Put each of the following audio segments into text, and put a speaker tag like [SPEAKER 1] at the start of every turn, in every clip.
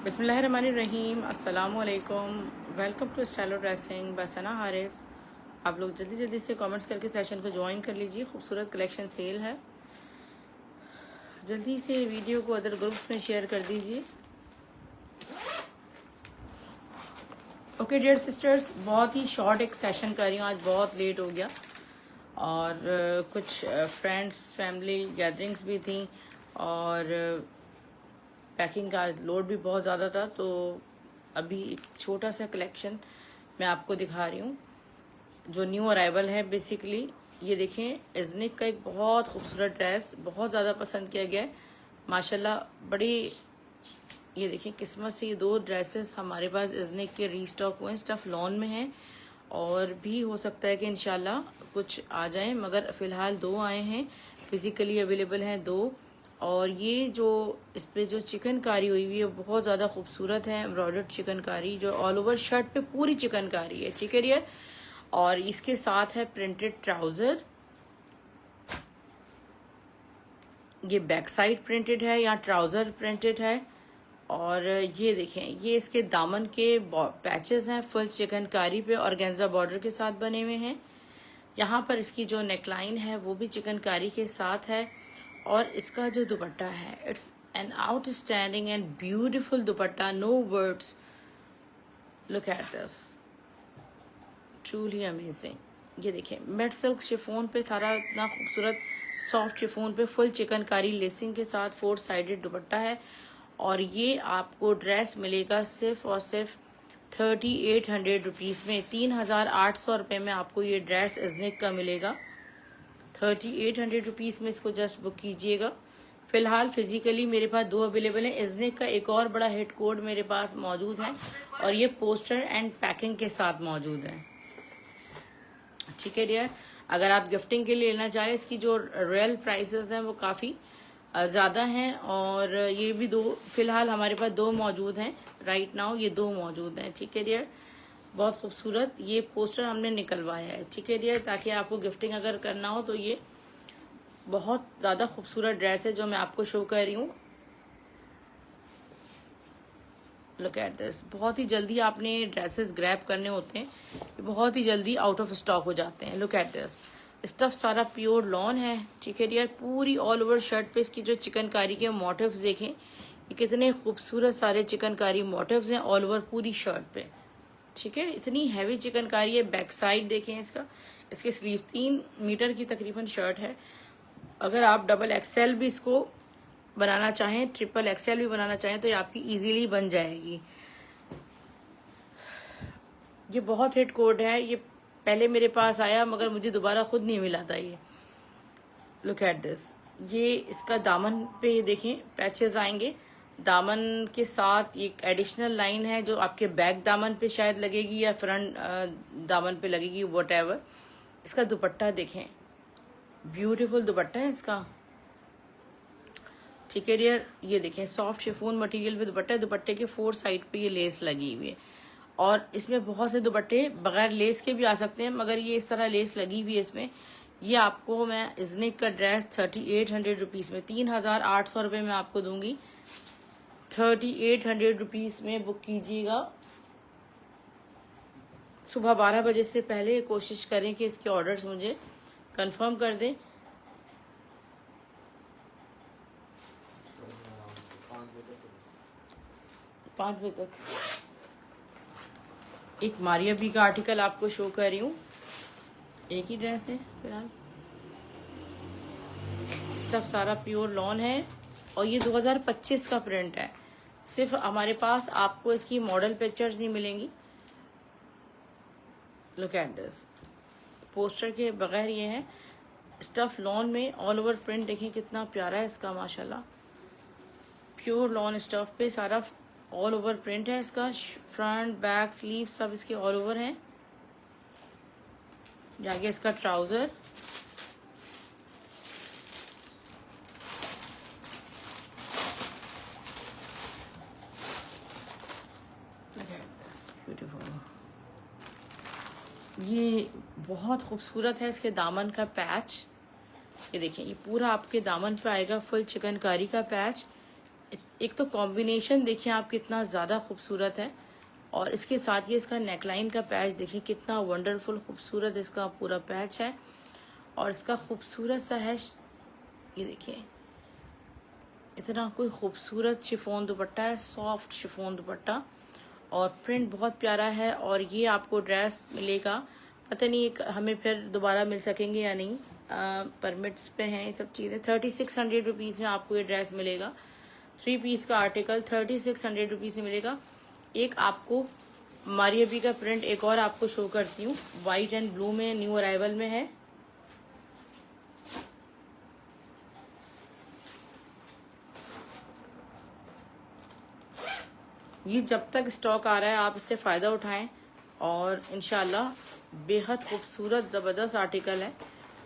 [SPEAKER 1] बिस्मिल्लाहिर्रहमानिर्रहीम, अस्सलामु अलैकुम। Welcome to Stylo dressing by Sana Haris. आप लोग जल्दी जल्दी से कमेंट्स करके सेशन को ज्वाइन कर लीजिए। खूबसूरत कलेक्शन सेल है, जल्दी से वीडियो को अदर ग्रुप्स में शेयर कर दीजिए। ओके डियर सिस्टर्स, बहुत ही शॉर्ट एक सेशन कर रही हूँ, आज बहुत लेट हो गया और कुछ फ्रेंड्स फैमिली गैदरिंग्स भी थी और पैकिंग का लोड भी बहुत ज़्यादा था। तो अभी एक छोटा सा कलेक्शन मैं आपको दिखा रही हूँ जो न्यू अराइवल है। बेसिकली ये देखें, इज़निक का एक बहुत खूबसूरत ड्रेस, बहुत ज़्यादा पसंद किया गया है माशाल्लाह। बड़ी ये देखें, किस्मत से ये दो ड्रेसेस हमारे पास इज़निक के रीस्टॉक हुए हैं, स्टफ लॉन में हैं और भी हो सकता है कि इंशाल्लाह कुछ आ जाए, मगर फ़िलहाल दो आए हैं, फिज़िकली अवेलेबल हैं दो। और ये जो इस पे जो चिकनकारी हुई हुई है बहुत ज़्यादा खूबसूरत है, एम्ब्रॉयडर्ड चिकनकारी जो ऑल ओवर शर्ट पे पूरी चिकनकारी है, ठीक है डियर। और इसके साथ है प्रिंटेड ट्राउज़र, ये बैक साइड प्रिंटेड है या ट्राउज़र प्रिंटेड है। और ये देखें, ये इसके दामन के पैचेस हैं, फुल चिकनकारी पे ऑर्गेन्जा बॉर्डर के साथ बने हुए हैं। यहाँ पर इसकी जो नेकलाइन है वो भी चिकनकारी के साथ है। और इसका जो दुपट्टा है, it's an outstanding and beautiful dupatta, no words, look at this, truly amazing. ये देखें, मेड सिल्क शिफोन पे सारा इतना खूबसूरत सॉफ्ट शिफोन पे फुल चिकनकारी लेसिंग के साथ 4 साइडेड दुपट्टा है। और ये आपको ड्रेस मिलेगा सिर्फ और सिर्फ 3800 रुपीज़ में, 3800 रुपये में आपको ये ड्रेस इज़निक का मिलेगा। 3800 रुपीज़ में इसको जस्ट बुक कीजिएगा। फिलहाल फिजिकली मेरे पास दो अवेलेबल है, इज़निक का एक और बड़ा हिट कोड मेरे पास मौजूद है और ये पोस्टर एंड पैकिंग के साथ मौजूद है, ठीक है डियर। अगर आप गिफ्टिंग के लिए लेना चाह रहे हैं, इसकी जो रियल प्राइसेस हैं वो काफ़ी ज़्यादा हैं और ये भी दो फिलहाल हमारे पास दो मौजूद हैं, राइट नाउ ये दो मौजूद हैं, ठीक है डियर। बहुत खूबसूरत ये पोस्टर हमने निकलवाया है, ठीक है डियर, ताकि आपको गिफ्टिंग अगर करना हो तो ये बहुत ज़्यादा खूबसूरत ड्रेस है जो मैं आपको शो कर रही हूँ। लुक एट दिस, बहुत ही जल्दी आपने ड्रेसेस ग्रैब करने होते हैं, ये बहुत ही जल्दी आउट ऑफ स्टॉक हो जाते हैं। लुक एट दिस, स्टफ सारा प्योर लॉन है, ठीक है डियर। पूरी ऑल ओवर शर्ट पे इसकी जो चिकनकारी के मोटिव्स देखें, ये कितने खूबसूरत सारे चिकनकारी मोटिव्स हैं ऑल ओवर पूरी शर्ट पे, ठीक है। इतनी हैवी चिकनकारी है। बैक साइड देखें इसका, इसके स्लीव 3 मीटर की तकरीबन शर्ट है। अगर आप डबल एक्सेल भी इसको बनाना चाहें, ट्रिपल एक्सेल भी बनाना चाहें तो ये आपकी इजीली बन जाएगी। ये बहुत हिट कोड है, ये पहले मेरे पास आया मगर मुझे दोबारा खुद नहीं मिला था ये। लुक एट दिस, ये इसका दामन पे देखें पैचेस आएंगे, दामन के साथ एक एडिशनल लाइन है जो आपके बैक दामन पे शायद लगेगी या फ्रंट दामन पे लगेगी, व्हाटएवर। इसका दुपट्टा देखें, ब्यूटीफुल दुपट्टा है इसका, ठीक है डियर। ये देखें, सॉफ्ट शिफॉन मटेरियल पे दुपट्टा है, दुपट्टे के 4 साइड पे ये लेस लगी हुई है। और इसमें बहुत से दुपट्टे बगैर लेस के भी आ सकते हैं, मगर ये इस तरह लेस लगी हुई है इसमें। ये आपको मैं इज़निक का ड्रेस 3800 रुपीज़ में, 3800 रुपये में आपको दूंगी। 3800 रुपीज़ में बुक कीजिएगा। सुबह 12 बजे से पहले कोशिश करें कि इसके ऑर्डर्स मुझे कंफर्म कर दें। 5 बजे तक। एक मारिया बी का आर्टिकल आपको शो कर रही हूँ, एक ही ड्रेस है फिलहाल, स्टफ सारा प्योर लॉन है और ये 2025 का प्रिंट है। सिर्फ हमारे पास आपको इसकी मॉडल पिक्चर्स नहीं मिलेंगी। लुक एट दिस, पोस्टर के बगैर ये है, स्टफ लॉन में ऑल ओवर प्रिंट देखें कितना प्यारा है इसका माशाल्लाह। प्योर लॉन स्टफ पे सारा ऑल ओवर प्रिंट है इसका, फ्रंट बैक स्लीव सब इसके ऑल ओवर हैं। आगे इसका ट्राउजर, ब्यूटीफुल, ये बहुत खूबसूरत है। इसके दामन का पैच ये देखें, ये पूरा आपके दामन पे आएगा, फुल चिकनकारी का पैच, एक तो कॉम्बिनेशन देखिए आप कितना ज़्यादा खूबसूरत है, और इसके साथ ही इसका नेकलाइन का पैच देखिए कितना वंडरफुल खूबसूरत इसका पूरा पैच है। और इसका खूबसूरत सा है, ये देखिए इतना कोई खूबसूरत शिफॉन दुपट्टा है, सॉफ्ट शिफॉन दुपट्टा, और प्रिंट बहुत प्यारा है। और ये आपको ड्रेस मिलेगा, पता नहीं हमें फिर दोबारा मिल सकेंगे या नहीं, परमिट्स पे हैं ये सब चीज़ें। 3600 रुपीज़ में आपको ये ड्रेस मिलेगा। 3 पीस का आर्टिकल 3600 रुपीज़ में मिलेगा। एक आपको मारिया बी का प्रिंट एक और आपको शो करती हूँ, वाइट एंड ब्लू में न्यू अराइवल में है। ये जब तक स्टॉक आ रहा है आप इससे फ़ायदा उठाएं, और इंशाल्लाह बेहद खूबसूरत ज़बरदस्त आर्टिकल है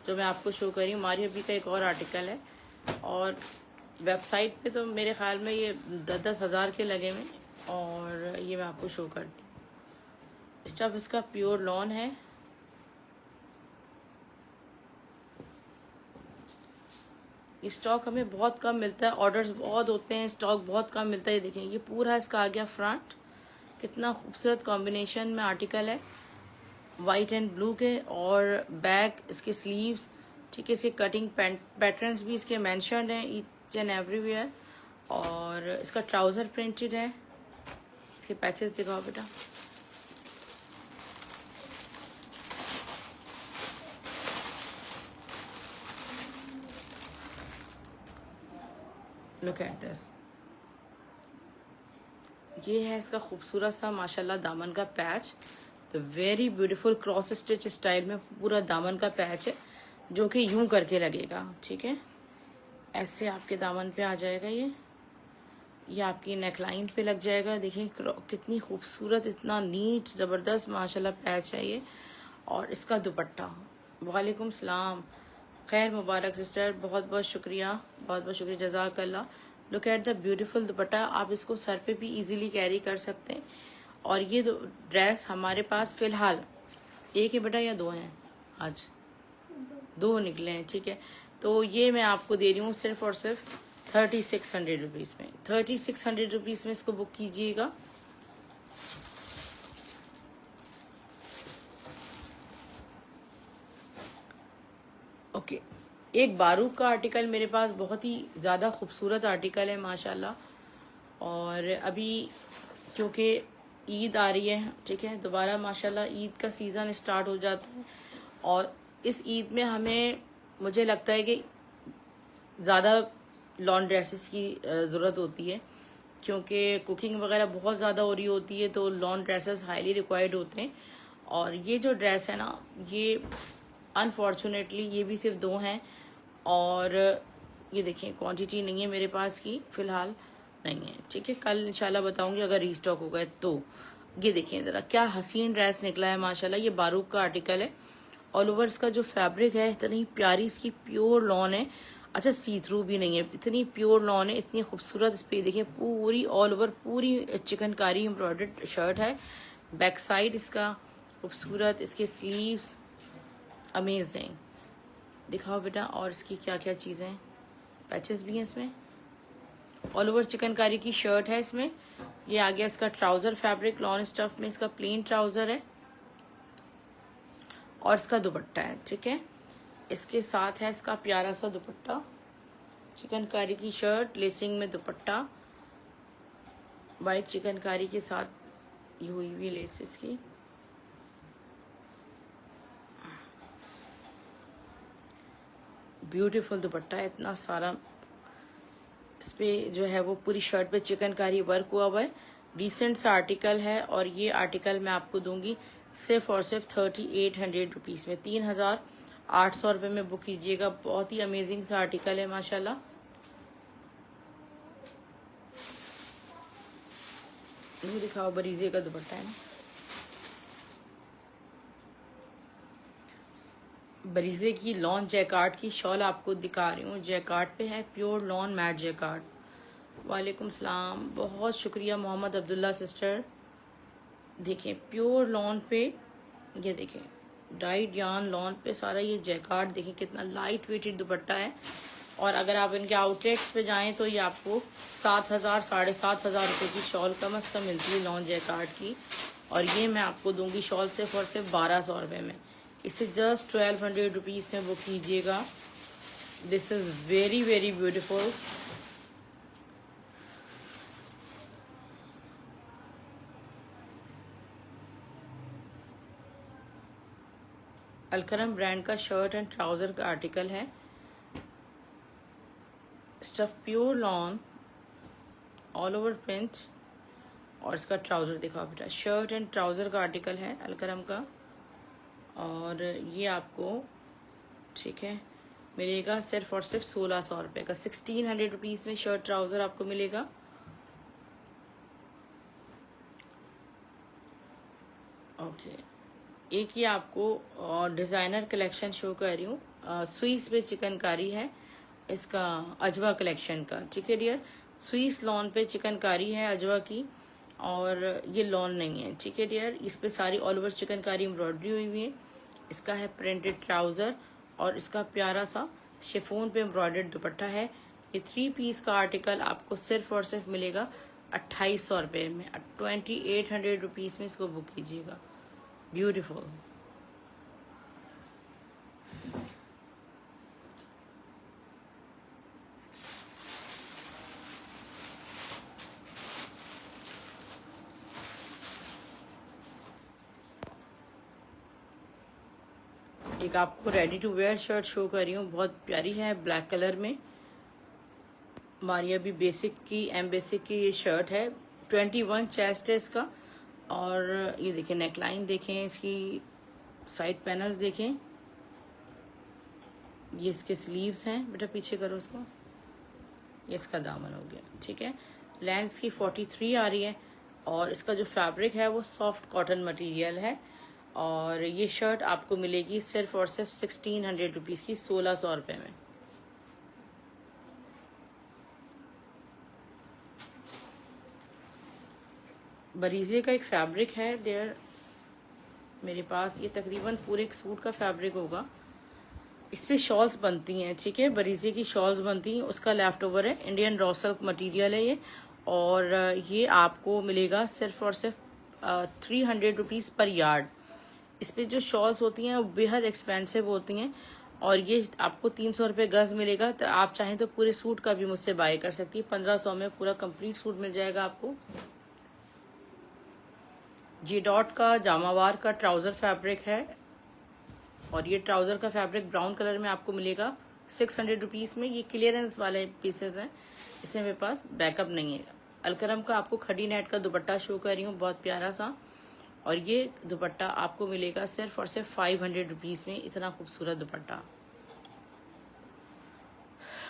[SPEAKER 1] जो मैं आपको शो करी हूँ। मारिया बी का एक और आर्टिकल है, और वेबसाइट पे तो मेरे ख्याल में ये 10-10 हज़ार के लगे हुए, और ये मैं आपको शो करती हूँ। स्टफ इसका प्योर लॉन है। ये स्टॉक हमें बहुत कम मिलता है, ऑर्डर्स बहुत होते हैं, स्टॉक बहुत कम मिलता है। ये देखें, ये पूरा इसका आ गया फ्रंट, कितना खूबसूरत कॉम्बिनेशन में आर्टिकल है, वाइट एंड ब्लू के, और बैक इसके स्लीव्स, ठीक है, इसके कटिंग पैटर्न्स भी इसके मेंशन्ड हैं ईच एंड एवरीवेयर। और इसका ट्राउज़र प्रिंटेड है। इसके पैचेस दिखाओ बेटा। लुक एट दिस, ये है इसका खूबसूरत सा माशाल्लाह दामन का पैच। तो very beautiful cross stitch style में पूरा दामन का पैच है, जो कि यूं करके लगेगा, ठीक है, ऐसे आपके दामन पे आ जाएगा। ये आपकी नेकलाइन पे लग जाएगा। देखिए कितनी खूबसूरत, इतना नीट ज़बरदस्त माशाल्लाह पैच है ये। और इसका दुपट्टा, वालेकुम सलाम, खैर मुबारक सिस्टर, बहुत बहुत शुक्रिया, बहुत बहुत शुक्रिया, जज़ाकल्लाह। Look at the beautiful dupatta. आप इसको सर पे भी इजीली कैरी कर सकते हैं। और ये ड्रेस हमारे पास फ़िलहाल एक ही बेटा या दो हैं, आज दो निकले हैं, ठीक है। तो ये मैं आपको दे रही हूँ सिर्फ और सिर्फ 3600 रुपीज़ में। 3600 रुपीज़ में इसको बुक कीजिएगा। ओके, एक बारूक का आर्टिकल मेरे पास बहुत ही ज़्यादा खूबसूरत आर्टिकल है माशाल्लाह। और अभी क्योंकि ईद आ रही है, ठीक है, दोबारा माशाल्लाह ईद का सीज़न स्टार्ट हो जाता है, और इस ईद में हमें, मुझे लगता है कि ज़्यादा लॉन ड्रेसेस की ज़रूरत होती है, क्योंकि कुकिंग वगैरह बहुत ज़्यादा हो रही होती है, तो लॉन ड्रेसेस हाईली रिक्वायर्ड होते हैं। और ये जो ड्रेस है ना, ये अनफॉर्चुनेटली ये भी सिर्फ दो हैं, और ये देखिए क्वांटिटी नहीं है मेरे पास की, फ़िलहाल नहीं है, ठीक है, कल इंशाल्लाह बताऊंगी अगर रीस्टॉक हो गए तो। ये देखिए ज़रा क्या हसीन ड्रेस निकला है माशाल्लाह। ये बारूक का आर्टिकल है। ऑल ओवर इसका जो फैब्रिक है इतनी प्यारी इसकी प्योर लॉन है। अच्छा, सी थ्रू भी नहीं है, इतनी प्योर लॉन है, इतनी खूबसूरत। इस पर देखिए पूरी ऑल ओवर पूरी चिकनकारी एम्ब्रॉयडर्ड शर्ट है। बैक साइड इसका खूबसूरत, इसके स्लीव्स अमेजिंग। दिखाओ बेटा, और इसकी क्या क्या चीज़ें, पैचेस भी हैं इसमें। ऑल ओवर चिकनकारी की शर्ट है इसमें। ये आ गया इसका ट्राउज़र फैब्रिक, लॉन स्टफ में इसका प्लेन ट्राउज़र है, और इसका दुपट्टा है, ठीक है। इसके साथ है इसका प्यारा सा दुपट्टा, चिकनकारी की शर्ट, लेसिंग में दुपट्टा, वाइट चिकनकारी के साथ ये हुई हुई लेस इसकी। ब्यूटीफुल दुपट्टा है, इतना सारा इस पे जो है वो पूरी शर्ट पे चिकनकारी वर्क हुआ हुआ है। डिसेंट सा आर्टिकल है, और ये आर्टिकल मैं आपको दूंगी सिर्फ और सिर्फ 3800 रुपीज़ में। 3800 रुपये में बुक कीजिएगा। बहुत ही अमेजिंग सा आर्टिकल है माशाल्लाह। ये दिखाओ, बरीजे का दुपट्टा है ना, बरीजे की लॉन जैकार्ड की शॉल आपको दिखा रही हूँ। जैकार्ड पे है, प्योर लॉन मैट जैकार्ड। वालेकुम सलाम, बहुत शुक्रिया मोहम्मद अब्दुल्ला सिस्टर। देखें प्योर लॉन पे, ये देखें डाइड यान लॉन पे सारा ये जैकार्ड, देखें कितना लाइट वेटेड दुपट्टा है, और अगर आप इनके आउटलेट्स पे जाएं तो ये आपको 7,000 7,500 रुपये की शॉल कम से कम मिलती है लॉन जैकार्ड की। और ये मैं आपको दूंगी शॉल सिर्फ और सिर्फ 1,200 रुपये में। इसे जस्ट 1,200 रुपीज़ में बुक कीजिएगा। This is very very beautiful. Alkaram brand का शर्ट एंड ट्राउज़र का आर्टिकल है। Stuff pure lawn all over print. और इसका ट्राउज़र दिखाओ बेटा। शर्ट एंड ट्राउज़र का आर्टिकल है अलकरम का। और ये आपको ठीक है मिलेगा सिर्फ और सिर्फ 1,600 रुपये का। 1,600 रुपीज़ में शर्ट ट्राउज़र आपको मिलेगा। ओके एक ही आपको डिज़ाइनर कलेक्शन शो कर रही हूँ। स्विस पे चिकनकारी है इसका, अजवा कलेक्शन का। ठीक है डियर, स्विस लॉन पे चिकनकारी है अजवा की। और ये लॉन नहीं है। ठीक है डियर, इस पे सारी ऑल ओवर चिकनकारी एम्ब्रॉयडरी हुई हुई है। इसका है प्रिंटेड ट्राउज़र और इसका प्यारा सा शिफोन पे एम्ब्रॉयडर्ड दुपट्टा है। ये 3 पीस का आर्टिकल आपको सिर्फ और सिर्फ मिलेगा 2,800 रुपये में। 2,800 रुपीज़ में इसको बुक कीजिएगा। ब्यूटीफुल। एक आपको ready to wear shirt show कर रही हूँ, बहुत प्यारी है ब्लैक कलर में। मारिया भी बेसिक की एम बेसिक की ये शर्ट है। 21 चेस्ट है इसका। और ये देखें नेकलाइन देखें, इसकी साइड पैनल्स देखें, ये इसके स्लीव्स हैं। बेटा पीछे करो इसको। ये इसका दामन हो गया। ठीक है, लेंथ की 43 आ रही है। और इसका जो फैब्रिक है वो सॉफ्ट कॉटन मटेरियल है। और ये शर्ट आपको मिलेगी सिर्फ और सिर्फ 1,600 रुपीज़ की, 1,600 रुपये में। बरीजे का एक फैब्रिक है देयर मेरे पास। ये तकरीबन पूरे एक सूट का फैब्रिक होगा। इस पर शॉल्स बनती हैं। ठीक है, बरीजे की शॉल्स बनती हैं, उसका लेफ्ट ओवर है। इंडियन रॉ सिल्क मटीरियल है ये। और ये आपको मिलेगा सिर्फ और सिर्फ 300 रुपीज़ पर यार्ड। इस पर जो शॉल्स होती हैं वो बेहद एक्सपेंसिव होती हैं। और ये आपको 300 रुपये गज मिलेगा। तो आप चाहें तो पूरे सूट का भी मुझसे बाय कर सकती है। 1,500 में पूरा कंप्लीट सूट मिल जाएगा आपको। जी डॉट का जामावार का ट्राउज़र फैब्रिक है। और ये ट्राउज़र का फैब्रिक ब्राउन कलर में आपको मिलेगा 600 रुपीज़ में। ये क्लियरेंस वाले पीसेस हैं, इसमें मेरे पास बैकअप नहीं है। अलकरम का आपको खड़ी नेट का दुपट्टा शो कर रही हूँ, बहुत प्यारा सा। और ये दुपट्टा आपको मिलेगा सिर्फ और सिर्फ 500 रुपीज़ में। इतना खूबसूरत दुपट्टा।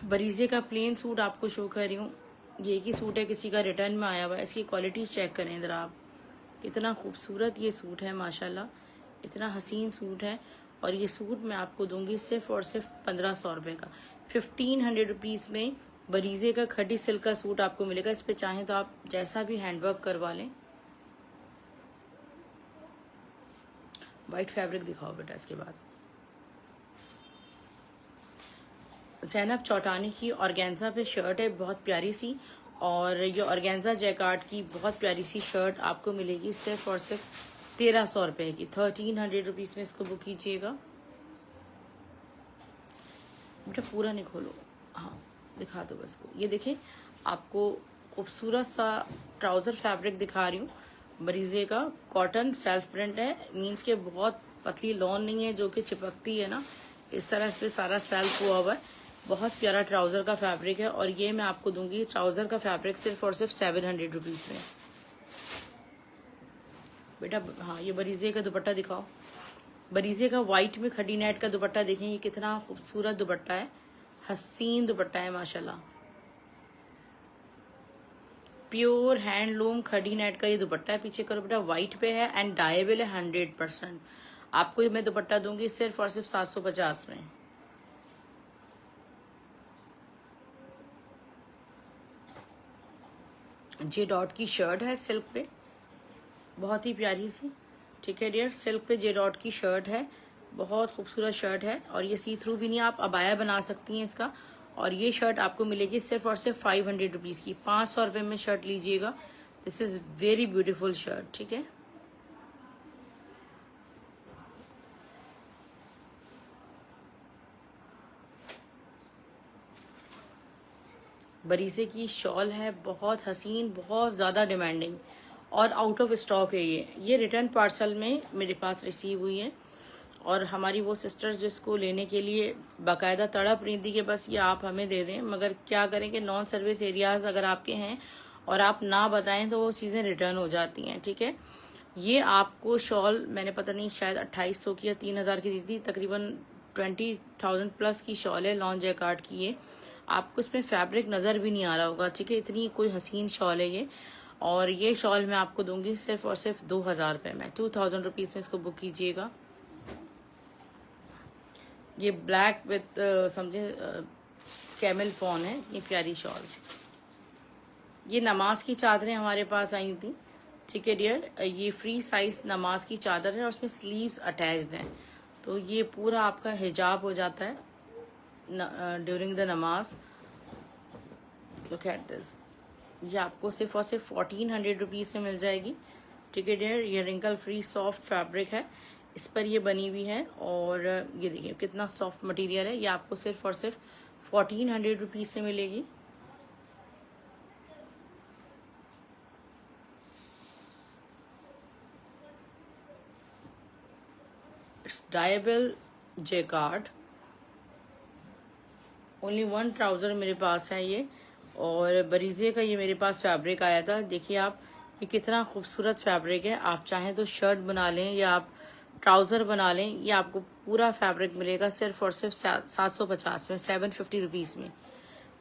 [SPEAKER 1] बरीजे का प्लेन सूट आपको शो कर रही हूँ। ये एक ही सूट है, किसी का रिटर्न में आया हुआ है। इसकी क्वालिटी चेक करें इधर आप, कितना खूबसूरत ये सूट है माशाल्लाह, इतना हसीन सूट है। और ये सूट मैं आपको दूंगी सिर्फ और सिर्फ 1,500 रुपये का। 1,500 रुपीज़ में बरीजे का खड़ी सिल्क का सूट आपको मिलेगा। इस पे चाहें तो आप जैसा भी हैंडवर्क करवा लें। वाइट फैब्रिक दिखाओ बेटा। इसके बाद ज़ैनब चौटानी की ऑर्गेन्जा पे शर्ट है, बहुत प्यारी सी। और ये ऑर्गेन्जा जैकार्ड की बहुत प्यारी सी शर्ट आपको मिलेगी सिर्फ और सिर्फ 1,300 रुपये की। 1,300 रुपीज़ में इसको बुक कीजिएगा। बेटा पूरा नहीं खोलो, हाँ दिखा दो बस को। ये देखें, आपको खूबसूरत सा ट्राउज़र फैब्रिक दिखा रही हूँ। बरीजे का कॉटन सेल्फ प्रिंट है, मीन्स के बहुत पतली लॉन नहीं है जो कि चिपकती है ना, इस तरह इस पर सारा सेल्फ हुआ हुआ है। बहुत प्यारा ट्राउज़र का फैब्रिक है। और ये मैं आपको दूंगी ट्राउज़र का फैब्रिक सिर्फ और सिर्फ 700 रुपीज़ में। बेटा हाँ, ये बरीजे का दुपट्टा दिखाओ। बरीजे का वाइट में खड़ी नेट का दुपट्टा देखें, ये कितना खूबसूरत दुपट्टा है, हसीन दुपट्टा है माशाल्लाह। प्योर हैंडलूम खड़ी नेट का ये दुपट्टा है। पीछे करो बेटा, वाइट पे है एंड डाइबल है 100%। आपको ये मैं दुपट्टा दूंगी सिर्फ और सिर्फ 750 में। जे डॉट की शर्ट है सिल्क पे, बहुत ही प्यारी सी। ठीक है डियर, सिल्क पे जे डॉट की शर्ट है, बहुत खूबसूरत शर्ट है। और ये सी थ्रू भी नहीं, आप अबाया बना सकती हैं इसका। और ये शर्ट आपको मिलेगी सिर्फ और सिर्फ 500 रुपीज़ की। 500 रुपये में शर्ट लीजिएगा। This is very beautiful shirt, ठीक है। बरीसे की शॉल है, बहुत हसीन, बहुत ज़्यादा डिमांडिंग और आउट ऑफ स्टॉक है ये रिटर्न पार्सल में मेरे पास रिसीव हुई है। और हमारी वो सिस्टर्स जिसको लेने के लिए बाकायदा तड़प रही थी कि बस ये आप हमें दे दें, मगर क्या करें कि नॉन सर्विस एरियाज़ अगर आपके हैं और आप ना बताएं तो वो चीज़ें रिटर्न हो जाती हैं, ठीक है। ये आपको शॉल मैंने पता नहीं शायद 2800 की या 3000 की दी थी, तकरीबन 20,000 प्लस की शॉल है, लॉन जैकार्ड की। ये आपको इसमें फैब्रिक नज़र भी नहीं आ रहा होगा, ठीक है। इतनी कोई हसीन शॉल है ये। और ये शॉल मैं आपको दूंगी सिर्फ और सिर्फ 2000 रुपये में। 2000 रुपीज़ में इसको बुक कीजिएगा। ये ब्लैक विथ समझे कैमल फॉन है, ये प्यारी शॉल। ये नमाज की चादरें हमारे पास आई थी, ठीक है डियर। ये फ्री साइज नमाज की चादर है और उसमें स्लीव्स अटैच्ड हैं, तो ये पूरा आपका हिजाब हो जाता है ड्यूरिंग द नमाज। Look at this. ये आपको सिर्फ और सिर्फ 1400 रुपीज़ से मिल जाएगी, ठीक है डियर। ये रिंकल फ्री सॉफ्ट फैब्रिक है, इस पर ये बनी हुई है। और ये देखिए कितना सॉफ्ट मटेरियल है। ये आपको सिर्फ और सिर्फ 1400 रुपीज़ से मिलेगी। It's dyeable jacquard. Only one trouser मेरे पास है ये, और बरीजे का ये मेरे पास फैब्रिक आया था। देखिए आप, ये कितना खूबसूरत फैब्रिक है। आप चाहें तो शर्ट बना लें या आप ट्राउज़र बना लें, ये आपको पूरा फैब्रिक मिलेगा सिर्फ और सिर्फ 750 में, 750 रुपीज़ में।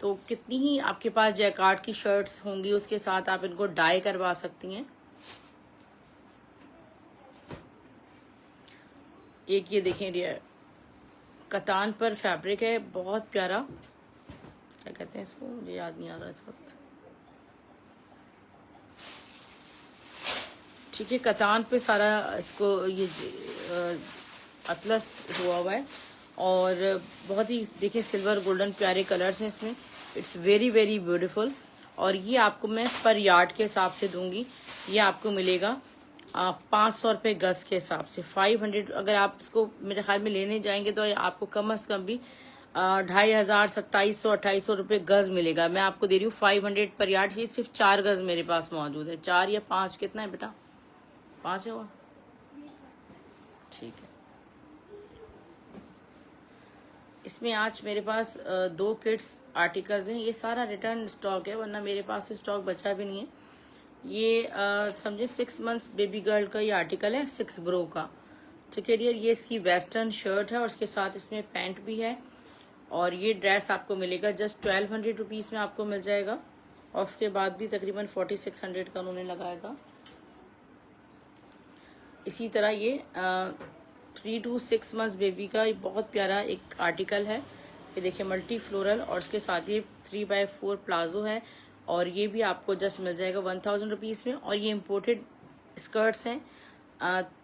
[SPEAKER 1] तो कितनी ही आपके पास जैकार्ड की शर्ट्स होंगी, उसके साथ आप इनको डाई करवा सकती हैं। एक ये देखें डियर, कतान पर फैब्रिक है, बहुत प्यारा। क्या कहते हैं इसको, मुझे याद नहीं आ रहा इस वक्त, ठीक है। कतान पे सारा इसको ये अतलस हुआ है और बहुत ही देखिए सिल्वर गोल्डन प्यारे कलर्स हैं इसमें। It's very very beautiful. और ये आपको मैं पर यार्ड के हिसाब से दूंगी। ये आपको मिलेगा 500 रुपये गज के हिसाब से। 500 अगर आप इसको मेरे ख्याल में लेने जाएंगे तो आपको कम अज़ कम भी 2500, 2700, 2800 रुपये गज मिलेगा। मैं आपको दे रही हूँ 500 पर यार्ड। ये सिर्फ 4 गज मेरे पास मौजूद है, 4 या 5, कितना है बेटा, 5 है वो, ठीक है। इसमें आज मेरे पास 2 किड्स आर्टिकल्स हैं। ये सारा रिटर्न स्टॉक है, वरना मेरे पास स्टॉक बचा भी नहीं है। ये समझे 6 मंथ्स बेबी गर्ल का ये आर्टिकल है, 6 ब्रो का, ठीक है डियर। ये इसकी वेस्टर्न शर्ट है और उसके साथ इसमें पैंट भी है। और ये ड्रेस आपको मिलेगा जस्ट 1200 रुपीज़ में आपको मिल जाएगा। और उसके बाद भी तकरीबन 4600 का उन्होंने लगाया था। इसी तरह ये 3 to 6 मंथ्स बेबी का ये बहुत प्यारा एक आर्टिकल है। ये देखिए मल्टी फ्लोरल, और उसके साथ ये 3x4 प्लाजो है। और ये भी आपको जस्ट मिल जाएगा 1000 रुपीज़ में। और ये इम्पोर्टेड स्कर्ट्स हैं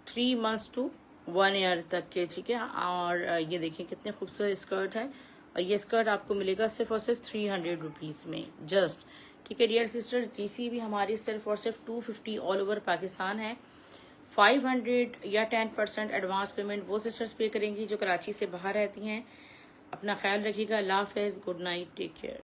[SPEAKER 1] 3 मंथ्स to 1 ईयर तक के, ठीक है। और ये देखिए कितने खूबसूरत स्कर्ट है। और ये स्कर्ट आपको मिलेगा सिर्फ और सिर्फ 300 रुपीज़ में जस्ट, ठीक है डियर सिस्टर। जीसी भी हमारी सिर्फ और सिर्फ 250 ऑल ओवर पाकिस्तान है। 500 या 10% एडवांस पेमेंट वो सिस्टर्स पे करेंगी जो कराची से बाहर रहती हैं। अपना ख्याल रखिएगा। अल्लाह हाफ़िज़, गुड नाइट, टेक केयर।